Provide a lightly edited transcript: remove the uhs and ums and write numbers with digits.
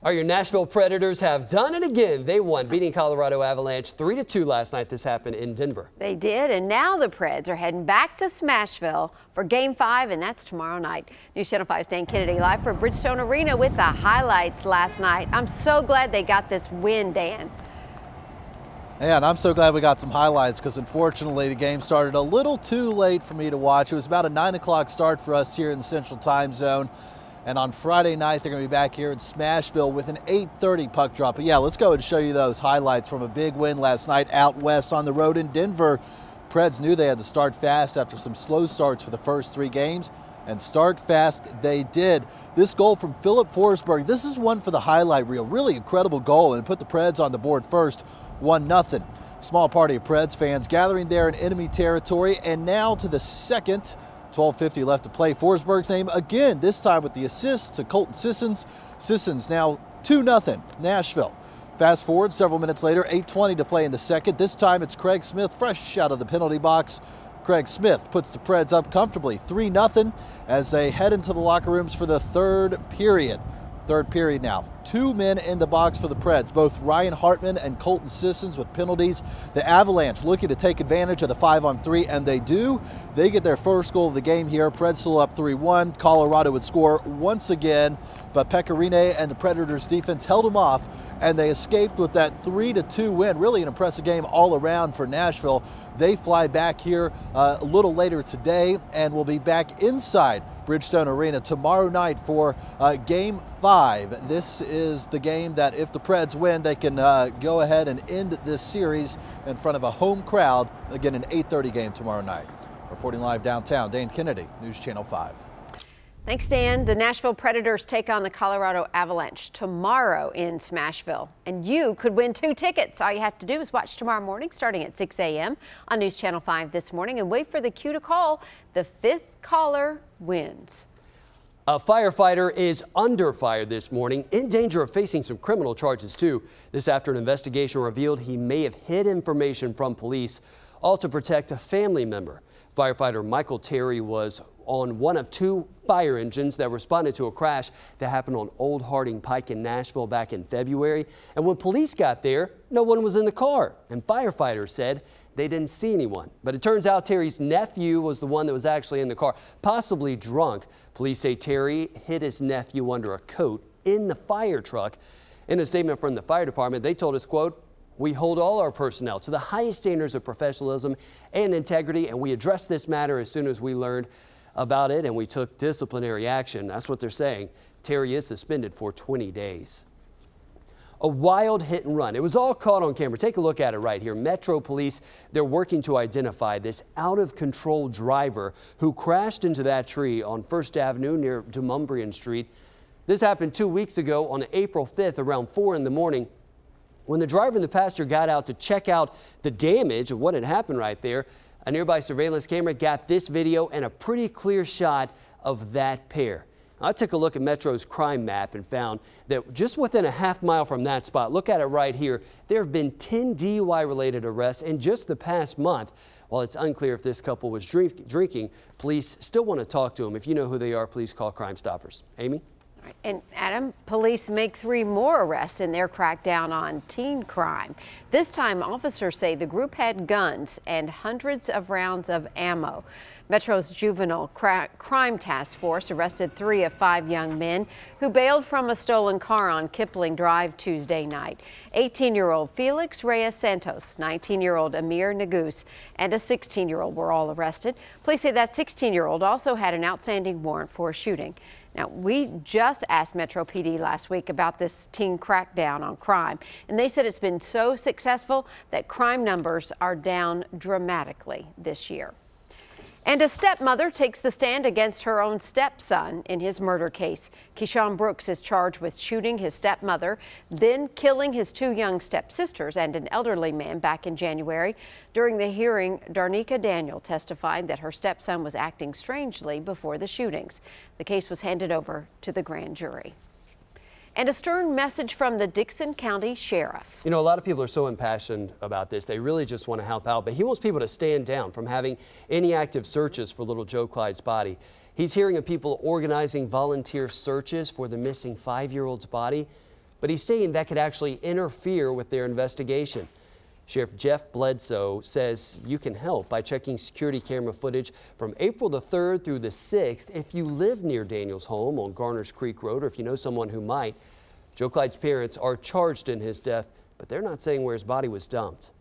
Your Nashville Predators have done it again. They won, beating Colorado Avalanche 3-2 last night. This happened in Denver. They did, and now the Preds are heading back to Smashville for Game 5, and that's tomorrow night. News Channel 5's Dan Kennedy live from Bridgestone Arena with the highlights last night. I'm so glad they got this win, Dan. Yeah, and I'm so glad we got some highlights because unfortunately the game started a little too late for me to watch. It was about a 9 o'clock start for us here in the Central Time Zone. And on Friday night, they're going to be back here in Smashville with an 8:30 puck drop. But yeah, let's go and show you those highlights from a big win last night out west on the road in Denver. Preds knew they had to start fast after some slow starts for the first 3 games, and start fast they did. This goal from Philip Forsberg, this is one for the highlight reel. Really incredible goal, and it put the Preds on the board first, 1-0. Small party of Preds fans gathering there in enemy territory, and now to the second. 12:50 left to play. Forsberg's name again, this time with the assist to Colton Sissons. Sissons now 2-0 Nashville. Fast forward several minutes later, 8:20 to play in the second. This time it's Craig Smith fresh out of the penalty box. Craig Smith puts the Preds up comfortably 3-0 as they head into the locker rooms for the third period. Third period now. 2 men in the box for the Preds, both Ryan Hartman and Colton Sissons with penalties. The Avalanche looking to take advantage of the 5-on-3, and they do. They get their first goal of the game here. Preds still up 3-1. Colorado would score once again, but Pecorine and the Predators defense held them off, and they escaped with that 3-2 win. Really an impressive game all around for Nashville. They fly back here a little later today, and will be back inside Bridgestone Arena tomorrow night for Game 5. This is the game that if the Preds win, they can go ahead and end this series in front of a home crowd. Again, an 8:30 game tomorrow night. Reporting live downtown, Dan Kennedy, News Channel 5. Thanks, Dan. The Nashville Predators take on the Colorado Avalanche tomorrow in Smashville, and you could win 2 tickets. All you have to do is watch tomorrow morning starting at 6 a.m. on News Channel 5 this morning and wait for the cue to call. The 5th caller wins. A firefighter is under fire this morning, in danger of facing some criminal charges too. This after an investigation revealed he may have hid information from police, all to protect a family member. Firefighter Michael Terry was on one of 2 fire engines that responded to a crash that happened on Old Harding Pike in Nashville back in February. And when police got there, no one was in the car, and firefighters said they didn't see anyone. But it turns out Terry's nephew was the one that was actually in the car, possibly drunk. Police say Terry hid his nephew under a coat in the fire truck. In a statement from the fire department, they told us, quote, "We hold all our personnel to the highest standards of professionalism and integrity, and we addressed this matter as soon as we learned about it, and we took disciplinary action." That's what they're saying. Terry is suspended for 20 days. A wild hit and run. It was all caught on camera. Take a look at it right here. Metro Police, they're working to identify this out-of-control driver who crashed into that tree on 1st Avenue near Demumbrian Street. This happened 2 weeks ago on April 5th around 4 in the morning. When the driver and the passenger got out to check out the damage of what had happened right there, a nearby surveillance camera got this video and a pretty clear shot of that pair. I took a look at Metro's crime map and found that just within a half mile from that spot, look at it right here, there have been 10 DUI-related arrests in just the past month. While it's unclear if this couple was drinking, police still want to talk to them. If you know who they are, please call Crime Stoppers. Amy? And Adam, police make 3 more arrests in their crackdown on teen crime. This time, officers say the group had guns and hundreds of rounds of ammo. Metro's Juvenile Crime Task Force arrested 3 of 5 young men who bailed from a stolen car on Kipling Drive Tuesday night. 18-year-old Felix Reyes Santos, 19-year-old Amir Nagus, and a 16-year-old were all arrested. Police say that 16-year-old also had an outstanding warrant for a shooting. Now, we just asked Metro PD last week about this teen crackdown on crime, and they said it's been so successful that crime numbers are down dramatically this year. And a stepmother takes the stand against her own stepson in his murder case. Keyshawn Brooks is charged with shooting his stepmother, then killing his 2 young stepsisters and an elderly man back in January. During the hearing, Darnika Daniel testified that her stepson was acting strangely before the shootings. The case was handed over to the grand jury. And a stern message from the Dickson County Sheriff. You know, a lot of people are so impassioned about this. They really just want to help out, but he wants people to stand down from having any active searches for little Joe Clyde's body. He's hearing of people organizing volunteer searches for the missing 5-year-old's body. but he's saying that could actually interfere with their investigation. Sheriff Jeff Bledsoe says you can help by checking security camera footage from April the 3rd through the 6th if you live near Daniel's home on Garners Creek Road or if you know someone who might. Joe Clyde's parents are charged in his death, but they're not saying where his body was dumped.